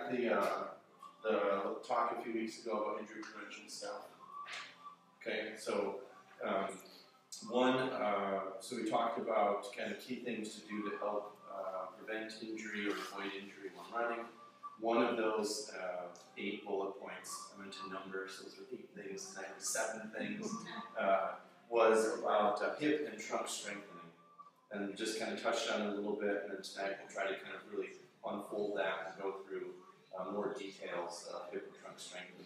at the talk a few weeks ago about injury prevention stuff. Okay, so so we talked about kind of key things to do to help prevent injury or avoid injury when running. One of those 8 bullet points, I mentioned numbers, those are 8 things, tonight was 7 things, was about hip and trunk strengthening. And just kind of touched on it a little bit, and then tonight we'll try to kind of really unfold that and go through more details of hip and trunk strengthening.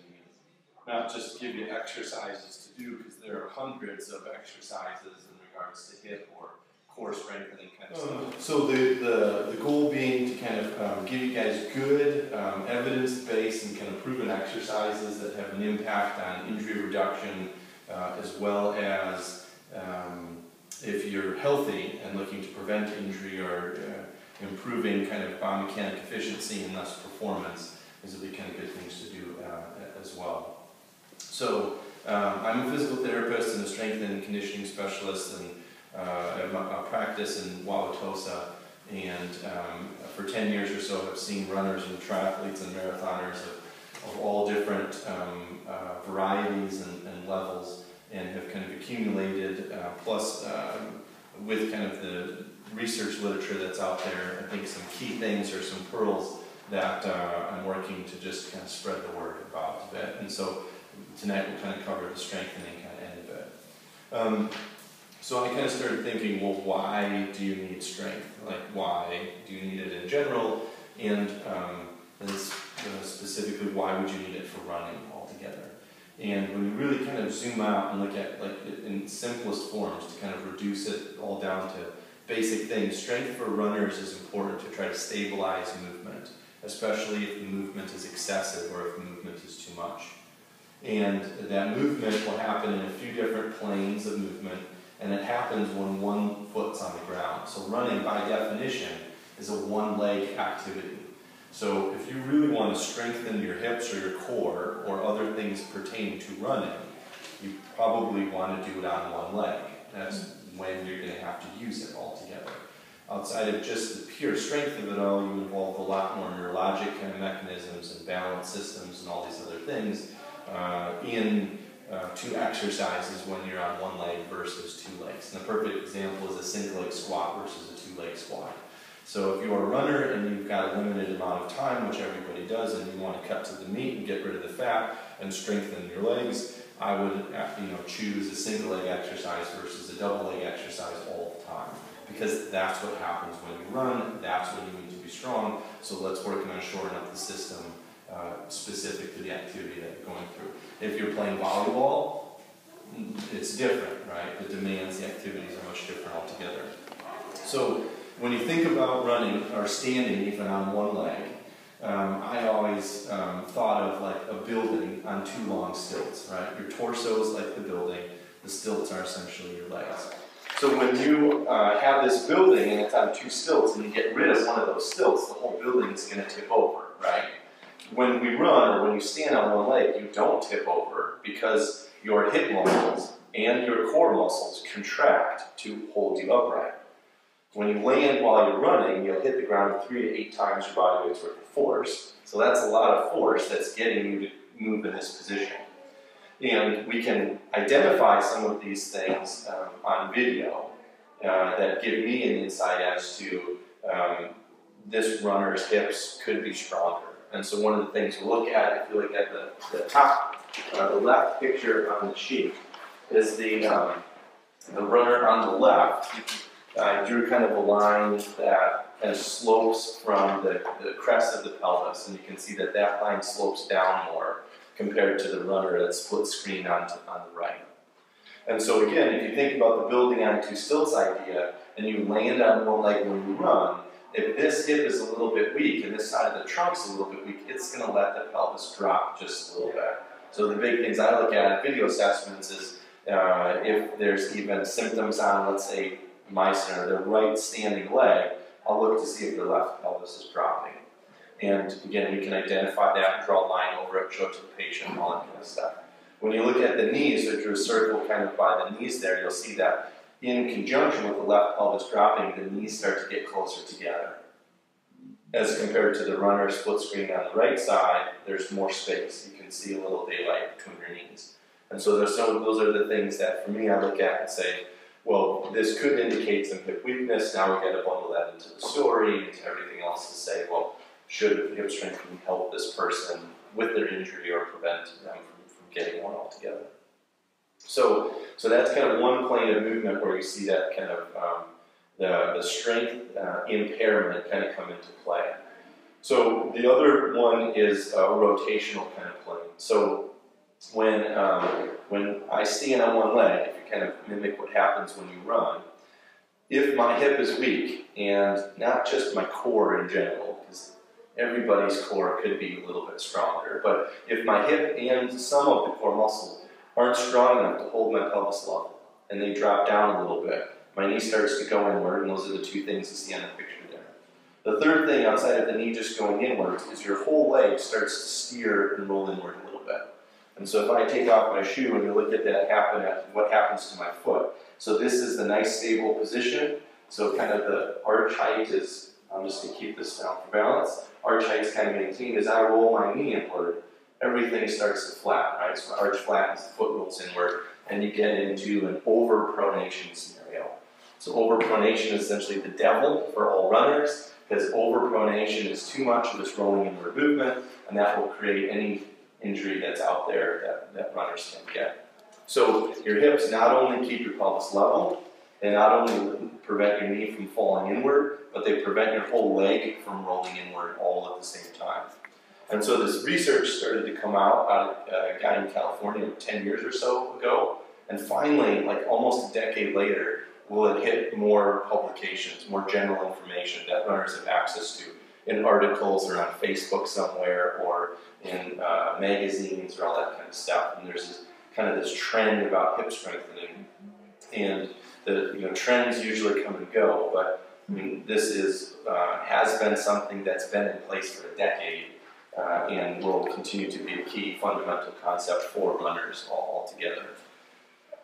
Not just give you exercises to do, because there are hundreds of exercises in regards to hip or core strengthening kind of stuff. So the goal being to kind of give you guys good evidence-based and kind of proven exercises that have an impact on injury reduction, as well as if you're healthy and looking to prevent injury or improving kind of biomechanic efficiency and thus performance, these will be kind of good things to do as well. So I'm a physical therapist and a strength and conditioning specialist, and I practice in Wauwatosa, and for 10 years or so have seen runners and triathletes and marathoners of all different varieties and levels, and have kind of accumulated, plus with kind of the research literature that's out there, I think some key things or some pearls that I'm working to just kind of spread the word about a bit. And so tonight we'll kind of cover the strengthening kind of end of it. So I kind of started thinking, well, why do you need strength? Like, why do you need it in general? And specifically, why would you need it for running altogether? And when you really kind of zoom out and look at, like, in simplest forms, to kind of reduce it all down to basic things, strength for runners is important to try to stabilize movement, especially if the movement is excessive or if the movement is too much. And that movement will happen in a few different planes of movement, and it happens when one foot's on the ground. So running, by definition, is a one-leg activity. So if you really want to strengthen your hips or your core or other things pertaining to running, you probably want to do it on one leg. That's when you're going to have to use it altogether. Outside of just the pure strength of it all, you involve a lot more neurologic kind of mechanisms and balance systems and all these other things in 2 exercises when you're on one leg versus 2 legs. And the perfect example is a single leg squat versus a 2-leg squat. So if you're a runner and you've got a limited amount of time, which everybody does, and you want to cut to the meat and get rid of the fat and strengthen your legs, I would choose a single leg exercise versus a double leg exercise all the time, because that's what happens when you run. That's when you need to be strong. So let's work on shoring up the system specific to the activity that you're going through. If you're playing volleyball, it's different, right? The demands, the activities are much different altogether. So when you think about running or standing even on one leg, I always thought of like a building on 2 long stilts, right? Your torso is like the building, the stilts are essentially your legs. So when you have this building and it's on 2 stilts and you get rid of one of those stilts, the whole building is going to tip over, right? When we run or when you stand on one leg, you don't tip over because your hip muscles and your core muscles contract to hold you upright. When you land while you're running, you'll hit the ground 3 to 8 times your body weight's worth of force. So that's a lot of force that's getting you to move in this position. And we can identify some of these things on video that give me an insight as to this runner's hips could be stronger. And so one of the things we'll look at, if you look at the top, the left picture on the sheet, is the runner on the left. Drew kind of a line that kind of slopes from the crest of the pelvis, and you can see that that line slopes down more compared to the runner that's split screen on the right. And so again, if you think about the building on 2 stilts idea, and you land on one leg when you run, if this hip is a little bit weak and this side of the trunk's a little bit weak, it's going to let the pelvis drop just a little bit. So the big things I look at in video assessments is if there's even symptoms on, let's say, my center, their right standing leg, I'll look to see if their left pelvis is dropping. And again, we can identify that and draw a line over it, show it to the patient, all that kind of stuff. When you look at the knees, so drew a circle kind of by the knees there, you'll see that in conjunction with the left pelvis dropping, the knees start to get closer together. as compared to the runner split screen on the right side, there's more space. You can see a little daylight between your knees. And so those are the things that, for me, I look at and say, well, this could indicate some hip weakness. Now we got to bundle that into the story, into everything else to say, well, should hip strengthening help this person with their injury or prevent them from getting one altogether? So that's kind of one plane of movement where you see that kind of the strength impairment kind of come into play. So the other one is a rotational kind of plane. So when I stand on one leg, if you kind of mimic what happens when you run, if my hip is weak, and not just my core in general, because everybody's core could be a little bit stronger, but if my hip and some of the core muscles aren't strong enough to hold my pelvis level, and they drop down a little bit, my knee starts to go inward, and those are the two things you see on the picture there. The third thing outside of the knee just going inwards is your whole leg starts to steer and roll inward a little bit. And so if I take off my shoe and you look at that happen, at what happens to my foot. So this is the nice stable position. So kind of the arch height is, I'm just going to keep this down for balance. Arch height is kind of maintained. As I roll my knee inward, everything starts to flatten, right? So my arch flattens, the foot rolls inward, and you get into an overpronation scenario. So overpronation is essentially the devil for all runners, because overpronation is too much of this rolling inward movement, and that will create any injury that's out there that runners can get. So your hips not only keep your pelvis level, they not only prevent your knee from falling inward, but they prevent your whole leg from rolling inward all at the same time. And so this research started to come out of a guy in California 10 years or so ago, and finally, like almost a decade later, will it hit more publications, more general information that runners have access to in articles or on Facebook somewhere or in magazines or all that kind of stuff. And there's this kind of this trend about hip strengthening, and the trends usually come and go. But I mean, this is has been something that's been in place for a decade, and will continue to be a key fundamental concept for runners altogether.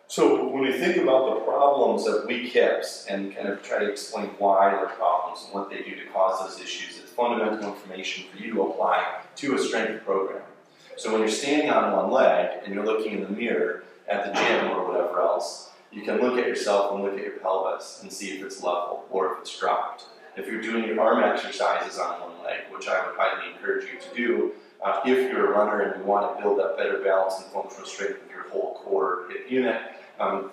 So when we think about the problems of weak hips and kind of try to explain why they're problems and what they do to cause those issues, it's fundamental information for you to apply to a strength program. So when you're standing on one leg and you're looking in the mirror at the gym or whatever else, you can look at yourself and look at your pelvis and see if it's level or if it's dropped. If you're doing your arm exercises on one leg, which I would highly encourage you to do, if you're a runner and you want to build up better balance and functional strength with your whole core hip unit,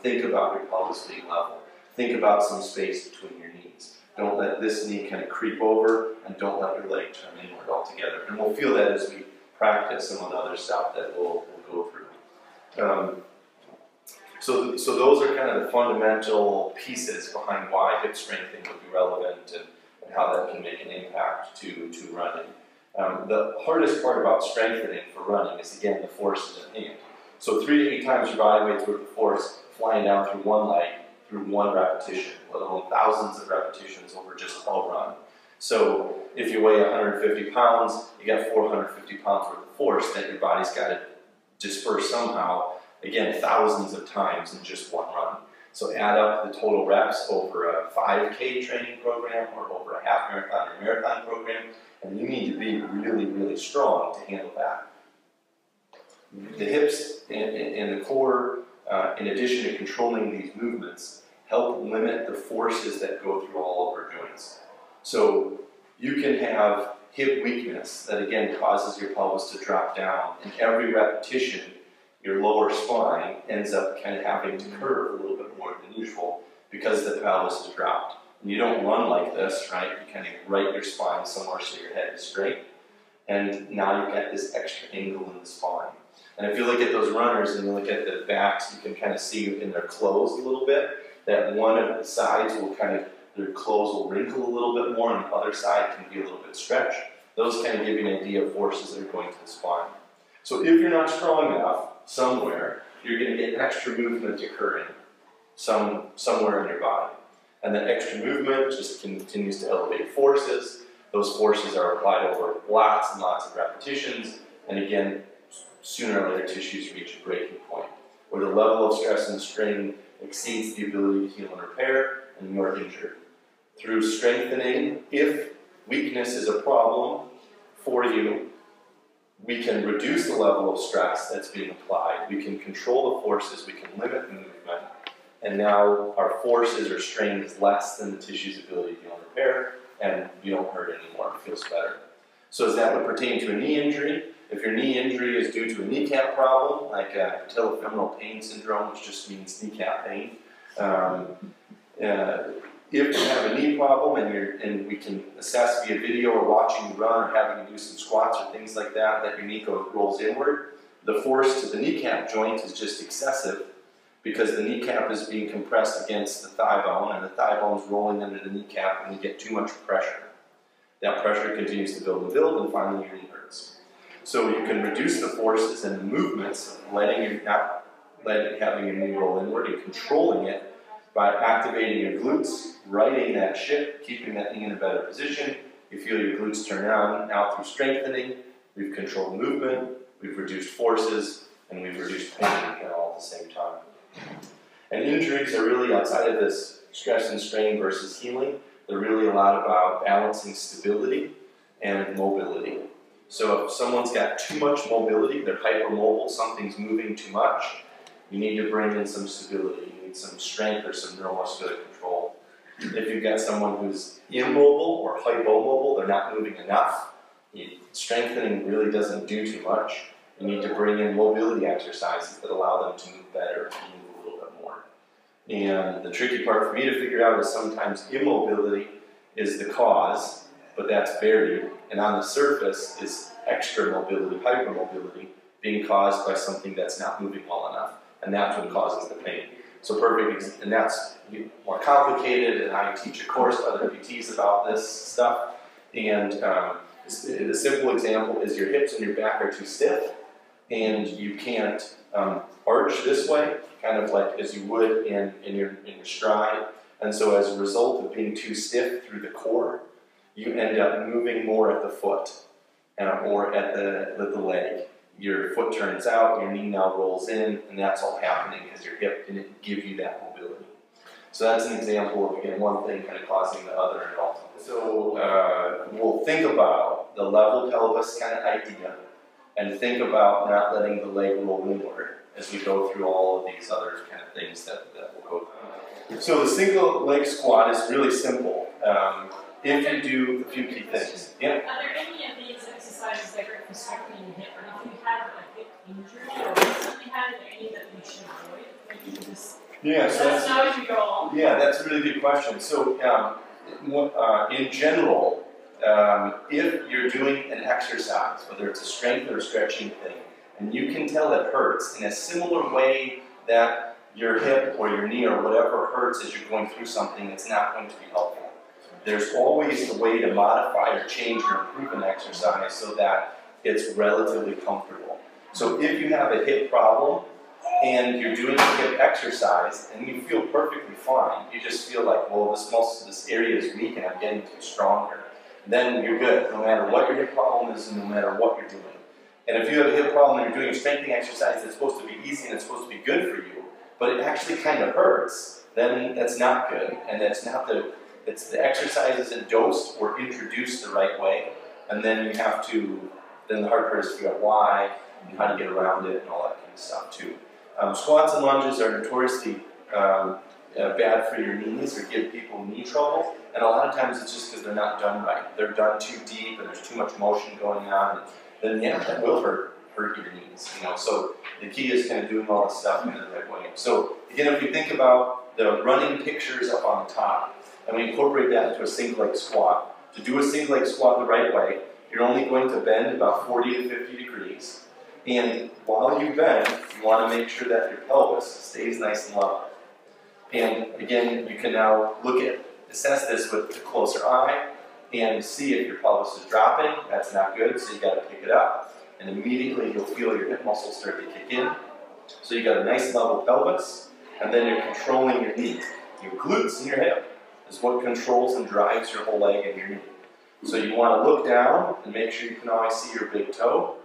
think about your pelvis being level. Think about some space between your knees. Don't let this knee kind of creep over, and don't let your leg turn inward altogether. And we'll feel that as we practice some of the other stuff that we'll go through. So those are kind of the fundamental pieces behind why hip strengthening would be relevant and how that can make an impact to running. The hardest part about strengthening for running is, again, the forces at hand. So 3 to 8 times your body weight's worth of force flying down through one leg through one repetition, let alone thousands of repetitions over just a run. So if you weigh 150 pounds, you got 450 pounds worth of force that your body's got to disperse somehow, again, thousands of times in just one run. So add up the total reps over a 5K training program or over a half marathon or marathon program, and you need to be really, really strong to handle that. The hips and the core, in addition to controlling these movements, help limit the forces that go through all of our joints. So you can have hip weakness that, again, causes your pelvis to drop down, and every repetition, your lower spine ends up kind of having to curve a little bit more than usual because the pelvis is dropped. And you don't run like this, right? You kind of right your spine somewhere so your head is straight, and now you've got this extra angle in the spine. And if you look at those runners and you look at the backs, you can kind of see in their clothes a little bit that one of the sides will kind of, their clothes will wrinkle a little bit more, and the other side can be a little bit stretched. Those kind of give you an idea of forces that are going to the spine. So if you're not strong enough somewhere, you're going to get extra movement occurring somewhere in your body. And that extra movement just continues to elevate forces. Those forces are applied over lots and lots of repetitions, and again, sooner or later tissues reach a breaking point, where the level of stress and strain exceeds the ability to heal and repair, and you are injured. Through strengthening, if weakness is a problem for you, we can reduce the level of stress that's being applied, we can control the forces, we can limit the movement, and now our forces or strain is less than the tissue's ability to heal and repair, and you don't hurt anymore, it feels better. So as that would pertain to a knee injury, if your knee injury is due to a kneecap problem, like patellofemoral pain syndrome, which just means kneecap pain, if you have a knee problem and we can assess via video or watching you run or having you do some squats or things like that, that your knee rolls inward, the force to the kneecap joint is just excessive because the kneecap is being compressed against the thigh bone and the thigh bone is rolling under the kneecap and you get too much pressure. That pressure continues to build and finally your knee hurts. So you can reduce the forces and the movements of having your knee roll inward and controlling it by activating your glutes, righting that ship, keeping that knee in a better position. You feel your glutes turn on. Now through strengthening, we've controlled movement, we've reduced forces, and we've reduced pain all at the same time. And injuries are really outside of this stress and strain versus healing. They're really a lot about balancing stability and mobility. So if someone's got too much mobility, they're hypermobile, something's moving too much, you need to bring in some stability. You need some strength or some neuromuscular control. If you've got someone who's immobile or hypomobile, they're not moving enough, strengthening really doesn't do too much. You need to bring in mobility exercises that allow them to move better and move a little bit more. And the tricky part for me to figure out is sometimes immobility is the cause, but that's buried. And on the surface is extra mobility, hypermobility, being caused by something that's not moving well enough. And that's what causes the pain. So perfect, and that's more complicated, and I teach a course to other PTs about this stuff. And the simple example is your hips and your back are too stiff, and you can't arch this way, kind of like as you would in your stride. And so as a result of being too stiff through the core, you end up moving more at the foot or at the leg. Your foot turns out, your knee now rolls in, and that's all happening because your hip didn't give you that mobility. So that's an example of, again, one thing kind of causing the other and all. So we'll think about the level pelvis kind of idea, and think about not letting the leg roll inward as we go through all of these other kind of things that we'll go through. So the single leg squat is really simple. If you do a few key things. Yeah? Are there any of these exercises that are for strengthening your hip? Or if you have a hip injury or recently had any that we should avoid? Like you can just let us know as you go along. Yeah, that's a really good question. So in general, if you're doing an exercise, whether it's a strength or a stretching thing, and you can tell it hurts in a similar way that your hip or your knee or whatever hurts as you're going through something, it's not going to be helpful. There's always a way to modify or change or improve an exercise so that it's relatively comfortable. So if you have a hip problem and you're doing a hip exercise and you feel perfectly fine, you just feel like, well, this area is weak and I'm getting too stronger, then you're good, no matter what your hip problem is and no matter what you're doing. And if you have a hip problem and you're doing a strengthening exercise that's supposed to be easy and it's supposed to be good for you, but it actually kind of hurts, then that's not good, and that's not the exercise isn't dosed or introduced the right way, and then you have to, then the hard part is to figure out why and how to get around it and all that kind of stuff too. Squats and lunges are notoriously bad for your knees or give people knee trouble, and a lot of times it's just because they're not done right. They're done too deep and there's too much motion going on, and then yeah, that will hurt your knees. So the key is kind of doing all this stuff in the right way. So again, if you think about the running pictures up on the top, and we incorporate that into a single leg squat. To do a single leg squat the right way, you're only going to bend about 40 to 50 degrees. And while you bend, you want to make sure that your pelvis stays nice and level. And again, you can now assess this with a closer eye and see if your pelvis is dropping. That's not good, so you got to pick it up. And immediately you'll feel your hip muscles start to kick in. So you got a nice level pelvis, and then you're controlling your knee. Your glutes and your hip is what controls and drives your whole leg and your knee. So you want to look down and make sure you can always see your big toe.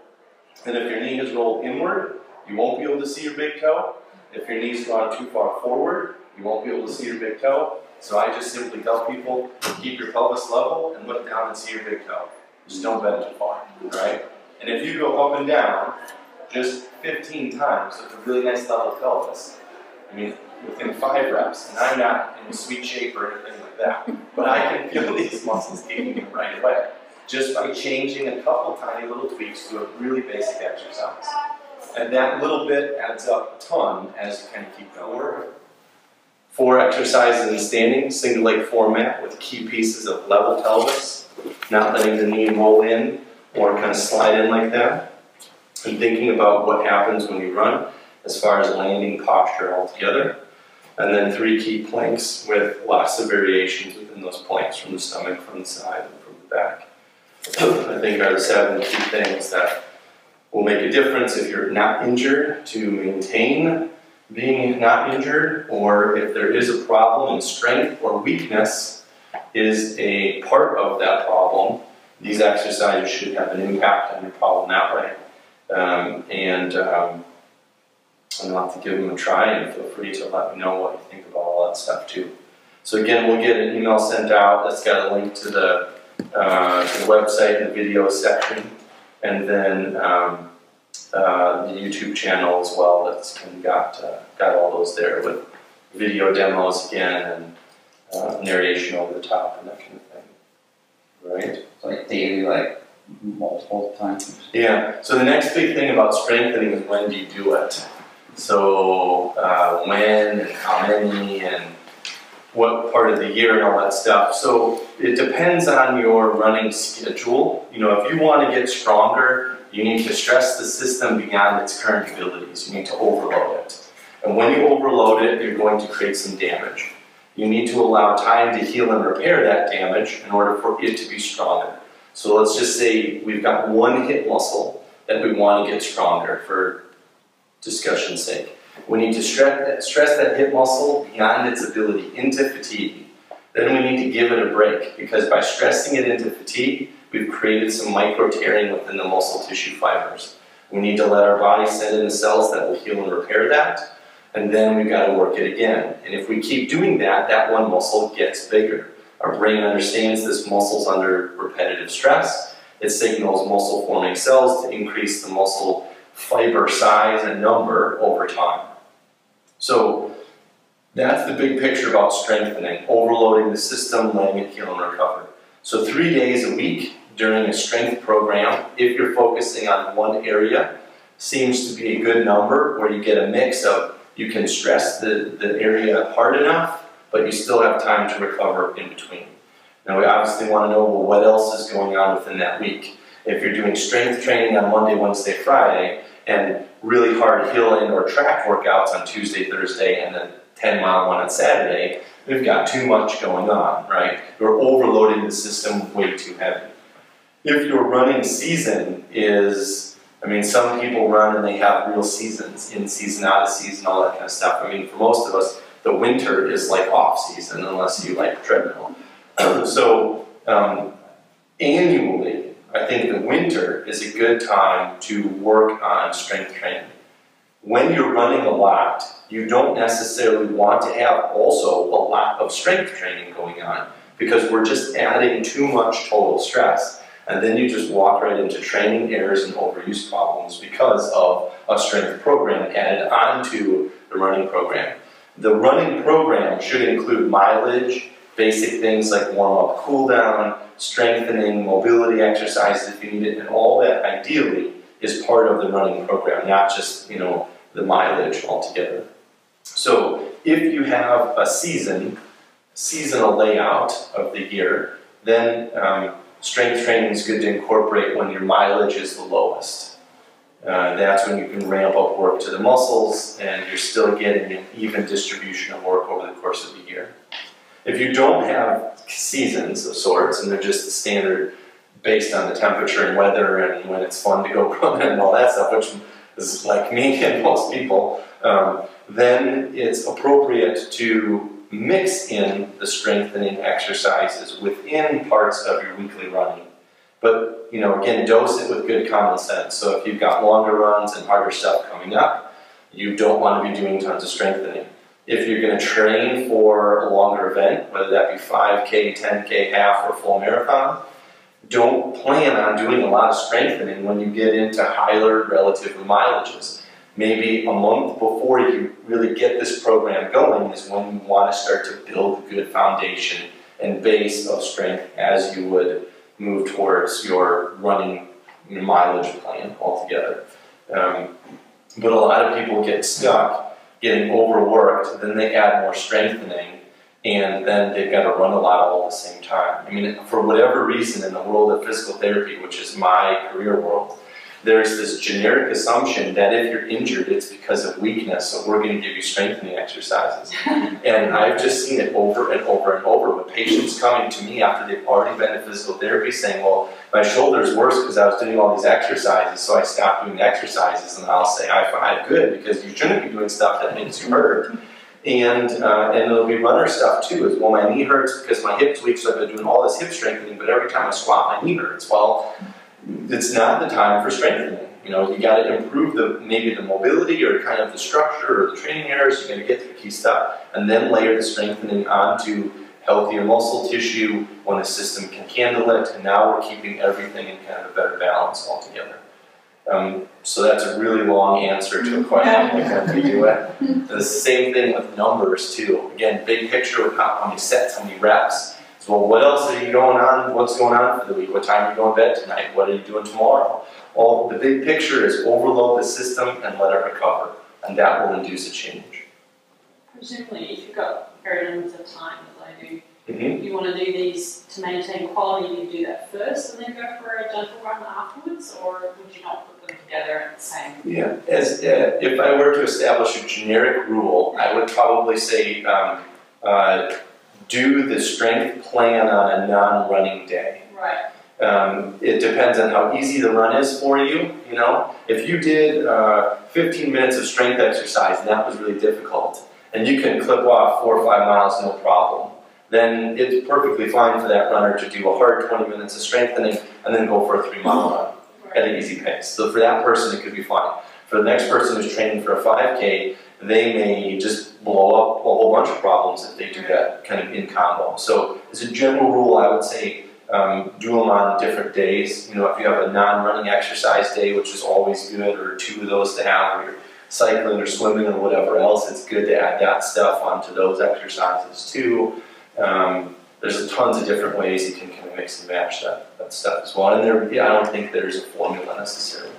And if your knee is rolled inward, you won't be able to see your big toe. If your knee's gone too far forward, you won't be able to see your big toe. So I just simply tell people, keep your pelvis level and look down and see your big toe. Just don't bend too far, right? And if you go up and down just 15 times with a really nice level pelvis, I mean, within 5 reps, and I'm not in sweet shape or anything like that, but I can feel these muscles kicking in right away, just by changing a couple tiny little tweaks to a really basic exercise. And that little bit adds up a ton as you kind of keep going. 4 exercises in standing, single leg format with key pieces of level pelvis, not letting the knee roll in or kind of slide in like that, and thinking about what happens when you run as far as landing posture altogether. And then 3 key planks with lots of variations within those planks, from the stomach, from the side, and from the back. I think are the 7 key things that will make a difference if you're not injured, to maintain being not injured, or if there is a problem and strength or weakness is a part of that problem. These exercises should have an impact on your problem that way. I'll have to give them a try, and feel free to let me know what you think about all that stuff too. So again, we'll get an email sent out that's got a link to the website and the video section, and then the YouTube channel as well. That's kind of got all those there with video demos again, and narration over the top and that kind of thing. Right? Like daily, like multiple times. Yeah. So the next big thing about strengthening is, when do you do it? So when and how many and what part of the year and all that stuff. So it depends on your running schedule. You know, if you want to get stronger, you need to stress the system beyond its current abilities. You need to overload it. And when you overload it, you're going to create some damage. You need to allow time to heal and repair that damage in order for it to be stronger. So let's just say we've got one hip muscle that we want to get stronger, for discussion's sake. We need to stress that hip muscle beyond its ability into fatigue. Then we need to give it a break, because by stressing it into fatigue, we've created some micro tearing within the muscle tissue fibers. We need to let our body send in the cells that will heal and repair that, and then we've got to work it again. And if we keep doing that, that one muscle gets bigger. Our brain understands this muscle's under repetitive stress. It signals muscle forming cells to increase the muscle fiber size and number over time. So that's the big picture about strengthening, overloading the system, letting it heal and recover. So 3 days a week during a strength program, if you're focusing on one area, seems to be a good number, where you get a mix of, you can stress the area hard enough, but you still have time to recover in between. Now we obviously want to know, well, what else is going on within that week. If you're doing strength training on Monday, Wednesday, Friday, and really hard hill and or track workouts on Tuesday, Thursday, and then 10-mile one on Saturday, we've got too much going on, right? You're overloading the system way too heavy. If your running season is, I mean, some people run and they have real seasons, in season, out of season, all that kind of stuff. I mean, for most of us, the winter is like off season, unless you like treadmill. So annually, I think the winter is a good time to work on strength training. When you're running a lot, you don't necessarily want to have also a lot of strength training going on, because we're just adding too much total stress. And then you just walk right into training errors and overuse problems because of a strength program added onto the running program. The running program should include mileage, basic things like warm-up, cool-down, strengthening, mobility exercises if you need it, and all that ideally is part of the running program, not just, you know, the mileage altogether. So if you have a seasonal layout of the year, then strength training is good to incorporate when your mileage is the lowest. That's when you can ramp up work to the muscles, and you're still getting an even distribution of work over the course of the year. If you don't have seasons of sorts, and they're just the standard based on the temperature and weather and when it's fun to go running and all that stuff, which is like me and most people, then it's appropriate to mix in the strengthening exercises within parts of your weekly running. But, you know, again, dose it with good common sense. So if you've got longer runs and harder stuff coming up, you don't want to be doing tons of strengthening. if you're going to train for a longer event, whether that be 5K, 10K, half, or full marathon, don't plan on doing a lot of strengthening when you get into higher relative mileages. Maybe a month before you really get this program going is when you want to start to build a good foundation and base of strength as you would move towards your running mileage plan altogether. But a lot of people get stuck getting overworked, then they add more strengthening, and then they've got to run a lot all at the same time. I mean, for whatever reason in the world of physical therapy, which is my career world, there's this generic assumption that if you're injured, it's because of weakness, so we're going to give you strengthening exercises. And I've just seen it over and over and over with patients coming to me after they've already been to physical therapy saying, well, my shoulder's worse because I was doing all these exercises, so I stopped doing the exercises. And I'll say, high five, good, because you shouldn't be doing stuff that makes you hurt. And it'll be runner stuff too, is, well, my knee hurts because my hip's weak, so I've been doing all this hip strengthening, but every time I squat, my knee hurts. Well, it's not the time for strengthening. You know, you got to improve maybe the mobility or kind of the structure or the training areas. You're going to get through key stuff, and then layer the strengthening onto healthier muscle tissue when the system can handle it. And now we're keeping everything in kind of a better balance altogether. So that's a really long answer to a question. Like, we do it. The same thing with numbers too. Again, big picture with how many sets, how many reps. So, well, what else are you going on? What's going on for the week? What time are you going to bed tonight? What are you doing tomorrow? Well, the big picture is overload the system and let it recover, and that will induce a change. Presumably, if you've got very limited time, as I do, you want to do these to maintain quality, you do that first and then go for a gentle run afterwards, or would you not put them together at the same? Yeah, if I were to establish a generic rule, I would probably say do the strength plan on a non-running day. Right. It depends on how easy the run is for you. You know, if you did 15 minutes of strength exercise and that was really difficult, and you can clip off 4 or 5 miles no problem, then it's perfectly fine for that runner to do a hard 20 minutes of strengthening and then go for a 3-mile run at an easy pace. So for that person, it could be fine. For the next person who's training for a 5K, they may just blow up a whole bunch of problems if they do that kind of in combo. So as a general rule, I would say do them on different days. You know, if you have a non-running exercise day, which is always good, or 2 of those to have, or you're cycling or swimming or whatever else, it's good to add that stuff onto those exercises too. There's tons of different ways you can kind of mix and match that stuff as well. And I don't think there's a formula necessarily.